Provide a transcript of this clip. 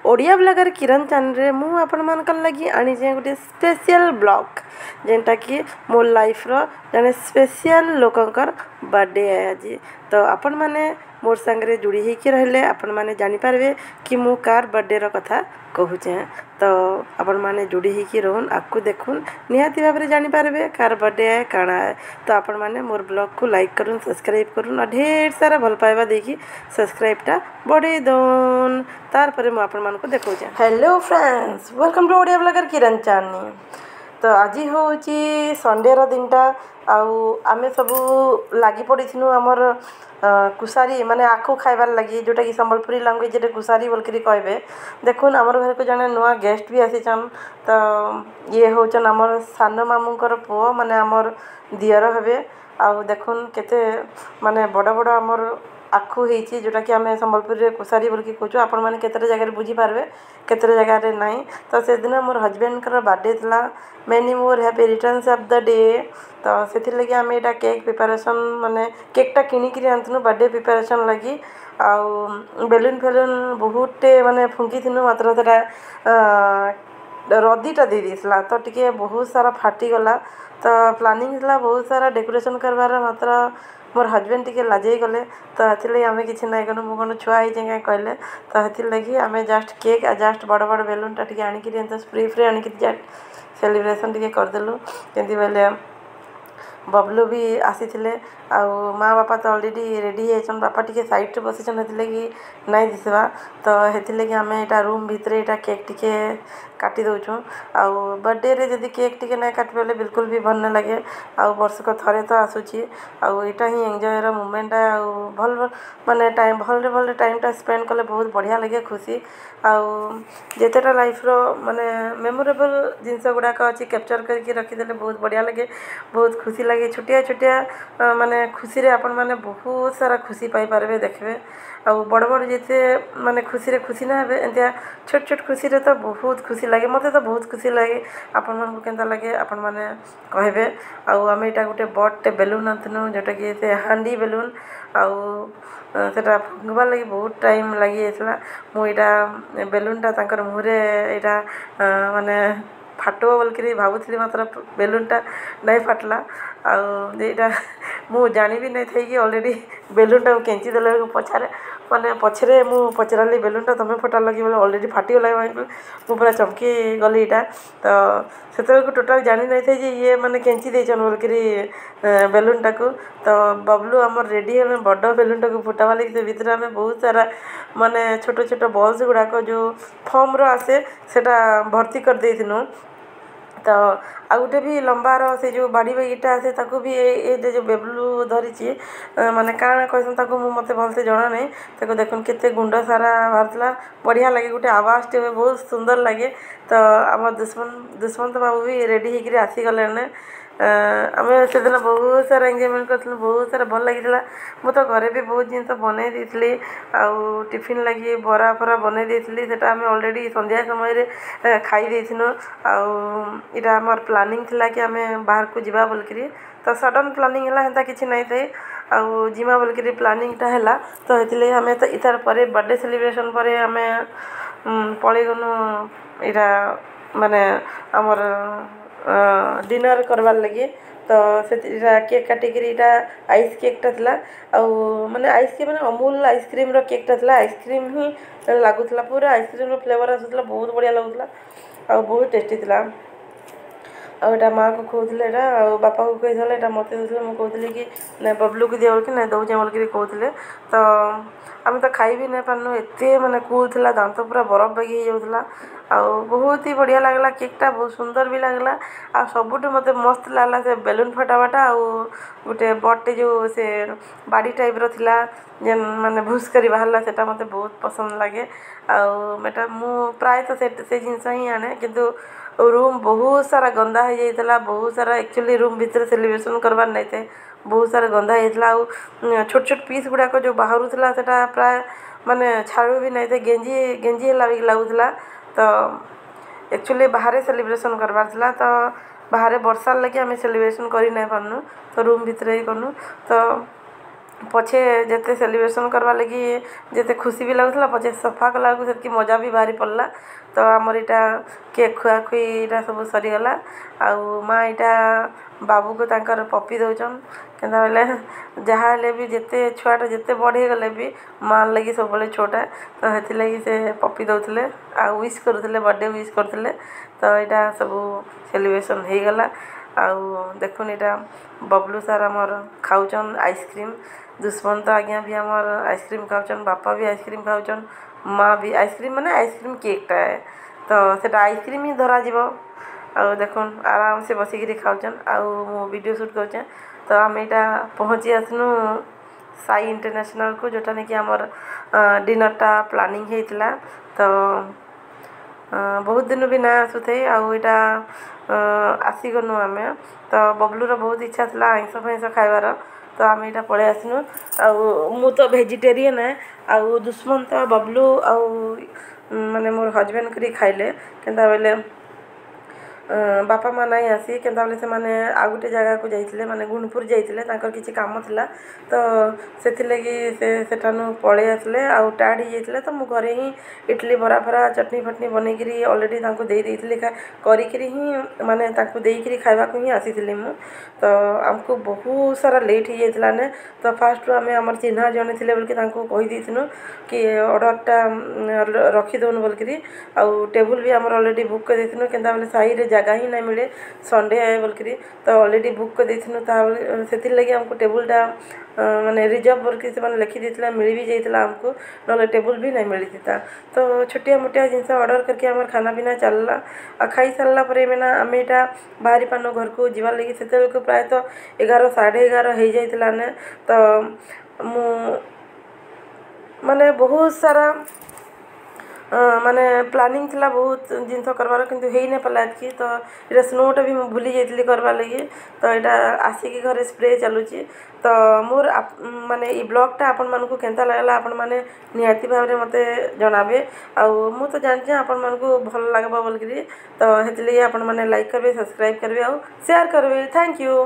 Odia blogger Kiran channel मु आपण मान लगी आनी गोटे स्पेशल ब्लॉग जेनटा कि मो लाइफ रो जने स्पेशल लोकंकर बर्थडे है आज। तो आपण माने मोर संगे जुड़ी होकर रहले आपण माने जानि पारबे कि मु कार बर्थडे रो कथा कहूचे। तो आपण माने जुड़ी होकर रहन आपको देखुन निहाती भाव में जानि पारबे कार बर्थडे है काना है। तो आपण माने मोर ब्लॉग को लाइक करूँ सब्सक्राइब करूँ और ढेर सारा भल पाइबा देखी सब्सक्राइबटा बढ़े दौन तार पर मु आपण मानको देखौचे। Hello friends welcome to Odia blogger Kiran channel. तो आज हूँ संडे रो दिनटा आमे सबू लगी पड़ीनु आमर कुसारी माने आखु खाइबार लगी जोटा कि संबलपुरी लैंग्वेज रे कुसारी बोलकरी कहबे। देखुन आमर घर को जने नुआ गेस्ट भी आसीचन। तो ये होचन आमर सान मामुंकर पुओ माने आमर दियर हेबे। देखुन केते माने बड़ बड़ आमर आखु होती जोटा कि आम संबलपुर कुसारी बोल कहूँ आपण मैंने केते जगह बुझीपारे केते जगह नहीं। तो से दिन मोर हजबैंड बर्थडे था many more happy returns of the day. तो से लगे आम यहाँ केक प्रिपरेशन माने केकटा किणिकी आनी बर्थडे प्रिपरेशन लगी बेलून फेलून बहुत माने फुंकी थिनु मात्र से रदीटा दे देला तो टिके बहुत सारा फाटीगला। तो प्लानिंग था बहुत सारा डेकोरेशन करवार मात्र मोर हजबैंड टिके लाजे गले। तो ये आम कि ना करूँ मुझे छुआ ही कहले। तो ये लगी आम जस्ट केक जस्ट बड़ बड़ बेलूनटा टी आणिक फ्री फ्री आणिक जस्ट सेलिब्रेशन टी करदेलु केमती बोले बबलू भी आसी माँ बापा तो ऑलरेडी रेडी है बापा टी साइड बसीचन लगी नहीं दिसवा। तो ये लगी आम यहाँ रूम भितर यहाँ केक टी काटी दौचु बर्थडे रे जदि केक टी ना काटे बिल्कुल भी भल न लगे वर्षक थरे तो आसूची यहाँ ही एंजॉयर मोमेंट भल माने टाइम भल भल टाइमटा स्पेंड कले बहुत बढ़िया लगे खुशी जितेटा लाइफ रो माने मेमोरेबल जिनस गुड़ाक अच्छी कैप्चर करके रखीदे बहुत बढ़िया लगे बहुत खुशी लगे छोटिया छोटिया माने खुशी रे आपण माने बहुत सारा खुशी पाई पारबे देखबे बड़ बड़ जिते माने खुशी रे खुशी ना हेबे एंतिया छोट छोट खुशी रे तो बहुत खुशी लगे मते तो बहुत खुशी लगे आपण मन को केनता लगे आपण माने कहबे आम यहाँ गोटे बड़टे बेलून आनथिनु जोटा कि से हांडी बेलून सेटा फुंकबार लगी बहुत टाइम लगी जाइला मुझा बेलूनटा तांकर मुहरे यहाँ माने फाटो बोलकर भावुली मात्र बेलूनटा नहीं फाटला आईटा मु जानी भी नहीं थी कि ऑलरेडी बेलूनटा केंची देला पछारे माने पछरे मु पचराली बेलूनटा तुम्हें फटा लगी बोले ऑलरेडी फाटीगला मु पूरा चमकी गली यहाँ। तो से टोटाल जानी नहीं थी ये माने केंची देचन बोलकर बेलूनटा को। तो बबलू आमर रेडी है बड़ बेलूनटा को फुटावा लगी से भितर आम बहुत सारा माने छोट छोट बल्स गुड़ाक जो फॉर्म रो आसे सेटा भर्ती कर देथिनु। तो आ गोटे भी लंबार से जो बाड़ी बैगीटा आसे ताकू भी ये जो बेबलू धरी माने काण कहसन मत भलसे जना नहीं ताको देखुन केते गुंड सारा बाहरला बढ़िया लगे गोटे आवाज टे बहुत सुंदर लगे। तो आम दुष्मंत बाबू भी रेडी होकर आसीगले आम से दिन बहुत सारा एंजॉयमेंट कर बहुत सारा भल लगी मुझे तो घरे भी बहुत जिन बनई दी टिफिन लगी बरा फरा बनई दी से ऑलरेडी संध्या समय खाई देथिनु इटा आमर प्लानिंग थिला कि आम बाहर को जीवा बोलकरी। तो सडन प्लानिंग है हेन्ता किसी नहीं थे जिमा बोलकरी प्लानिंगटा है। तो ये आम तो इतार पर बर्थडे सेलिब्रेशन पर आम पलि गनु यहाँ माने आमर डिनर करवार लगे। तो से केक काटिकी आइस केकटा था माने आइस केक माने अमूल आइसक्रीम रो केकटा था आइसक्रीम ही लगुला पूरा आइसक्रीम रो फ्लेवर आसूला बहुत बढ़िया लगुला बहुत टेस्टी था। यहाँ माँ को कहते बापा को कही था मत दूसरे मुझे कहती कि बबलू को दिया बोल दौचे बोल कहते। तो आम तो खाई भी नहीं पार्नु एत माने कूल था दांत पूरा बरफ बागी हो जाऊला बहुत ही बढ़िया लगला केकटा बहुत सुंदर भी लगला आ सबुठ मत मस्त लगला से बेलून फटावाटा गोटे बड़टे जो से बाड़ी टाइप रो थिला जेन माने भूस करी बाहरला सेटा मते बहुत पसंद लगे आटा मु प्राय तो से जिनस ही आने किंतु रूम बहुत सारा गंदा हो जाता बहुत सारा एक्चुअली रूम भितर सेलिब्रेशन करवार नहीं थे बहुत सारा गंदा होता छोट छोट पीस गुड़ाक जो बाहर था प्राय माने छाड़ू भी नहीं थे गेंजी गेंजी लगुला। तो एक्चुअली बाहर सेलिब्रेशन करवार था तो बाहर वर्षार लगे आम सेलिब्रेशन कर नहीं पार्नु तो रूम भितर ही करनु। तो पछे जिते सेलिब्रेशन करवा लगी जिते खुशी भी लगुला पछे सफा कला से मजा भी बाहरी पड़ला। तो आमर यहाँ केक खुआ खुईटा सब सरीगला आउ माँ यहाँ बाबू को तांकर पपी दौचन क्या बोले जहाँ भी जिते छुआटा जिते बढ़े गले भी माँ लगी सब छोटा तो हेथि लगी से पपी दौले आ विश करुले बर्थडे विश करते। तो यहाँ सब सेलिब्रेशन हो गला आउ देखुन यहाँ बबलू सार आमर खाऊन आइसक्रीम दुष्मंत आज्ञा भी आमर आइसक्रीम खाऊन बापा भी आइसक्रीम खाऊन माँ भी आइसक्रीम माने आइसक्रीम केकटा है तो सेटा आइसक्रीम ही धरा जीव आउ देखुन आराम से बसिकी खाऊन आउ मु वीडियो शूट कर। तो आम यहाँ पहुँची आसनु साई इंटरनेशनल को जोटा नहीं कि आमर डिनरटा प्लानिंग होता। तो बहुत दिन भी ना आसुथे आईटा आसीगनु आम। तो बबलूर बहुत इच्छा था आइंस फैंस खाइबार तो आम यहाँ पलि आसनु मु तो वेजिटेरियन है आउ दुष्मंत बबलू आउ माने मोर हजबैंड करी खाइले केनता बेले बापा माँ नहीं आसी केनता बेले से माने आ गोटे जगह को जाइतिले माने गुणपुर जाइतिले तांकर किछि काम थिला तो सेथि लगी सेठानु पळे आसले आउ टाड ही जाइतिले। तो मु घरे ही इडली बरा फरा चटनी फटनी बनै करी ऑलरेडी तांको दे देइतिले करी करी ही माने तांको देई करी खाइबा को ही आसीतिले मु। तो हमको बहुत सारा लेट ही जाइतिला ने तो फास्ट आम आमर चिन्हा जने थिले बोल के तांको कहि देइतिनु कि ऑर्डरटा रखी दोन बोल करी आउ टेबल भी आमर ऑलरेडी बुक कर देइतिनु केनता बेले साही रे जगह ही नहीं मिले संडे आए बोल करी तो ऑलरेडी बुक कर देइतिनु से लगी हमको टेबलटा माने रिजर्व बोल के से लिखि देइतिला मिल भी जाइतिला हमको नले टेबल भी नहीं मिली था। तो छोटिया मोटिया जिनस ऑर्डर करके आमर खाना पीना चलला आ खाई सारा पर मैंने आम यहाँ बाहरी पान घर को जीवार लगी से प्राय तो 11 साढ़े 11 हो जाइतिला ने। तो मु माने बहुत सारा माने प्लानिंग थिला बहुत जिनस करवार किंतु हेई न पाला कि तो ये स्नोटा भी मैं भूली जाइतिली करवा लगी। तो यहाँ आसिकी घरे स्प्रे चलुची। तो मोर माने ई ब्लॉगटा आपण मानकु केनता लागला आपण माने निहाती भाव में मते जणाबे आउ मु तो जानछि आपण मानकु भल लागबा बोल करी। तो हेतले आपण माने लाइक करबे सब्सक्राइब करबे आउ शेयर करबे। Thank you.